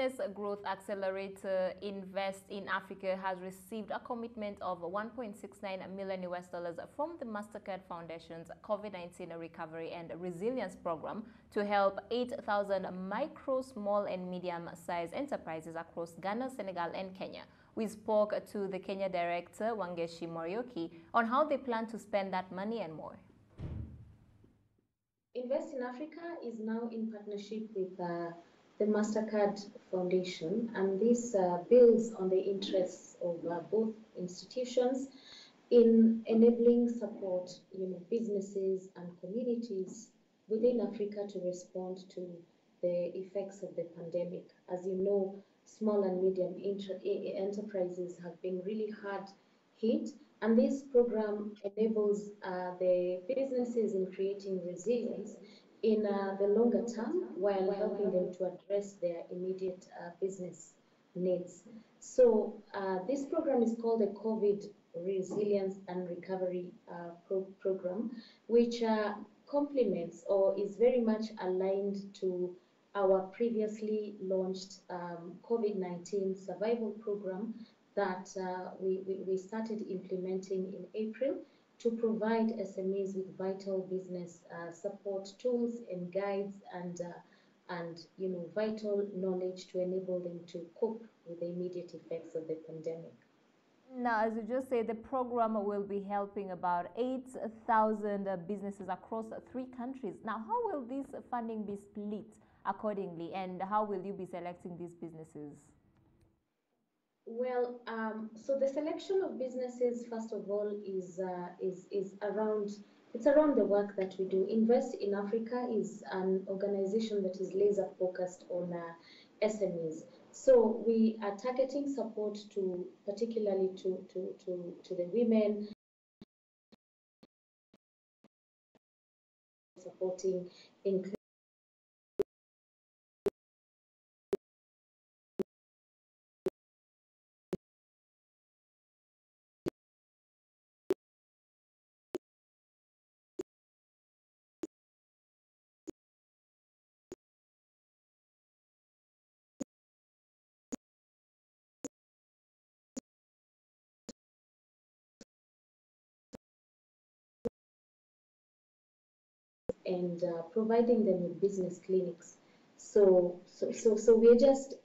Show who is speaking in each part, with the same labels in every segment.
Speaker 1: Business Growth Accelerator Invest in Africa has received a commitment of $1.69 million from the Mastercard Foundation's COVID-19 Recovery and Resilience Program to help 8,000 micro, small and medium-sized enterprises across Ghana, Senegal and Kenya. We spoke to the Kenya director, Wangeshi Morioki, on how they plan to spend that money and more.
Speaker 2: Invest in Africa is now in partnership with the Mastercard Foundation, and this builds on the interests of both institutions in enabling support, businesses and communities within Africa to respond to the effects of the pandemic. As you know, small and medium enterprises have been really hard hit, and this program enables the businesses in creating resilience in the longer term while helping them to address their immediate business needs. So this program is called the COVID Resilience and Recovery Program, which complements or is very much aligned to our previously launched COVID-19 survival program that we started implementing in April to provide SMEs with vital business support tools and guides and vital knowledge to enable them to cope with the immediate effects of the pandemic.
Speaker 1: Now, as you just said, the program will be helping about 8,000 businesses across 3 countries. Now, how will this funding be split accordingly, and how will you be selecting these businesses?
Speaker 2: Well, so the selection of businesses, first of all, is around the work that we do. Invest in Africa is an organization that is laser focused on SMEs. So we are targeting support to particularly to the women, supporting inclusion. And providing them with business clinics. So we're just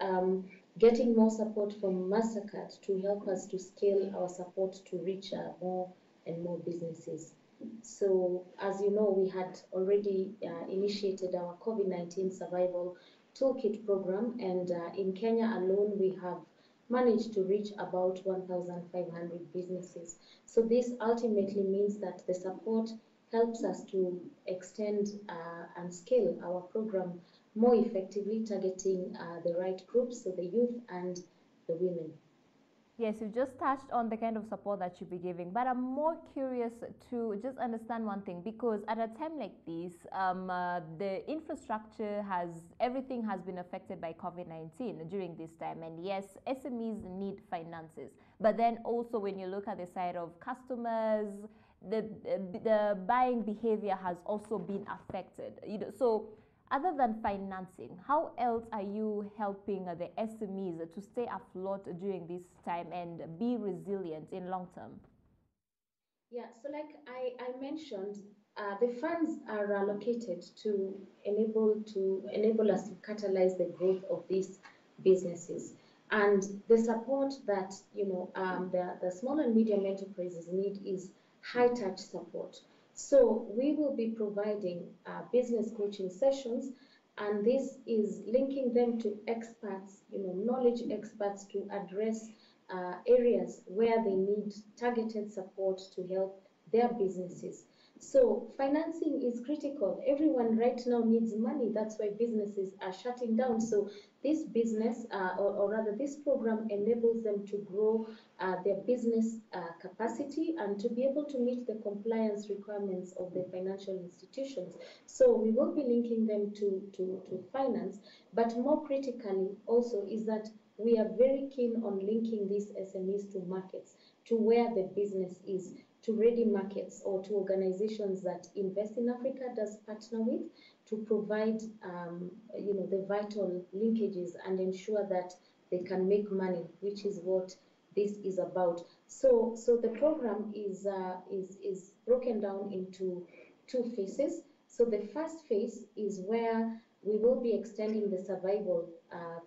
Speaker 2: getting more support from Mastercard to help us to scale our support to reach more and more businesses. So as you know, we had already initiated our COVID-19 Survival Toolkit program, and in Kenya alone, we have managed to reach about 1,500 businesses. So this ultimately means that the support helps us to extend and scale our program more effectively, targeting the right groups, so the youth and the women.
Speaker 1: Yes, you just touched on the kind of support that you'll be giving, but I'm more curious to just understand one thing, because at a time like this, the infrastructure everything has been affected by COVID-19 during this time. And yes, SMEs need finances, but then also when you look at the side of customers, the buying behavior has also been affected. So other than financing, how else are you helping the SMEs to stay afloat during this time and be resilient in long term?
Speaker 2: Yeah, so like I mentioned, the funds are allocated to enable us to catalyze the growth of these businesses. And the support that the small and medium enterprises need is high-touch support. So we will be providing business coaching sessions, and this is linking them to experts, knowledge experts, to address areas where they need targeted support to help their businesses. So financing is critical. Everyone right now needs money. That's why businesses are shutting down. So this business, or rather this program, enables them to grow their business capacity and to be able to meet the compliance requirements of the financial institutions. So we will be linking them to finance, but more critically also is that we are very keen on linking these SMEs to markets, to where the business is, to ready markets or to organizations that Invest in Africa does partner with, to provide the vital linkages and ensure that they can make money, which is what this is about. So the program is broken down into two phases. So the first phase is where we will be extending the survival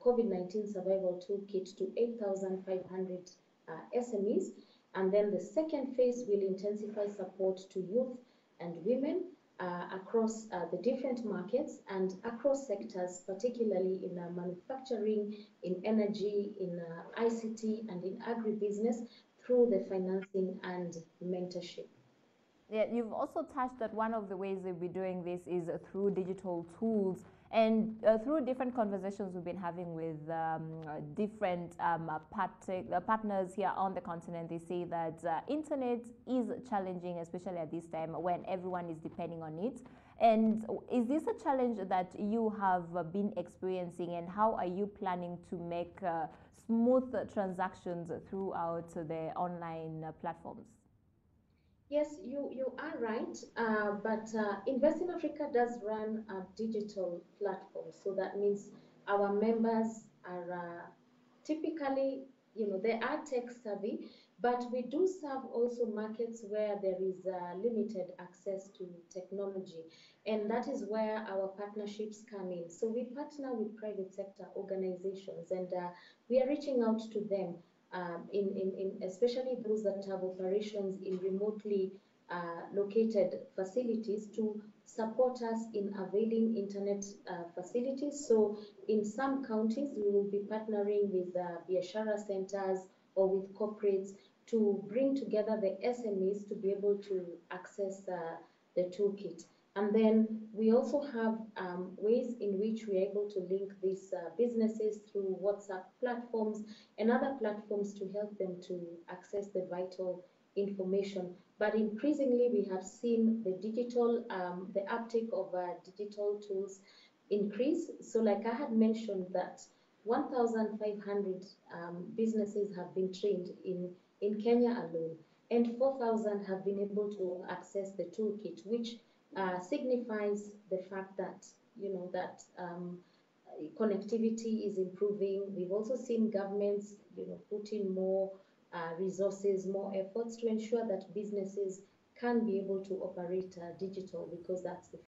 Speaker 2: COVID-19 survival toolkit to 8,500 SMEs, and then the second phase will intensify support to youth and women across the different markets and across sectors, particularly in manufacturing, in energy, in ICT, and in agribusiness through the financing and mentorship.
Speaker 1: Yeah, you've also touched that one of the ways we'll be doing this is through digital tools and through different conversations we've been having with different partners here on the continent. They say that internet is challenging, especially at this time when everyone is depending on it. And is this a challenge that you have been experiencing, and how are you planning to make smooth transactions throughout the online platforms?
Speaker 2: Yes, you are right, but Invest in Africa does run a digital platform. So that means our members are typically, they are tech savvy, but we do serve also markets where there is limited access to technology. And that is where our partnerships come in. So we partner with private sector organizations, and we are reaching out to them, especially those that have operations in remotely located facilities, to support us in availing internet facilities. So in some counties, we will be partnering with Biashara centers or with corporates to bring together the SMEs to be able to access the toolkit. And then we also have ways in which we are able to link these businesses through WhatsApp platforms and other platforms to help them to access the vital information. But increasingly, we have seen the uptake of digital tools increase. So like I had mentioned that 1,500 businesses have been trained in Kenya alone, and 4,000 have been able to access the toolkit, which signifies the fact that connectivity is improving. We've also seen governments put in more resources, more efforts to ensure that businesses can be able to operate digital, because that's the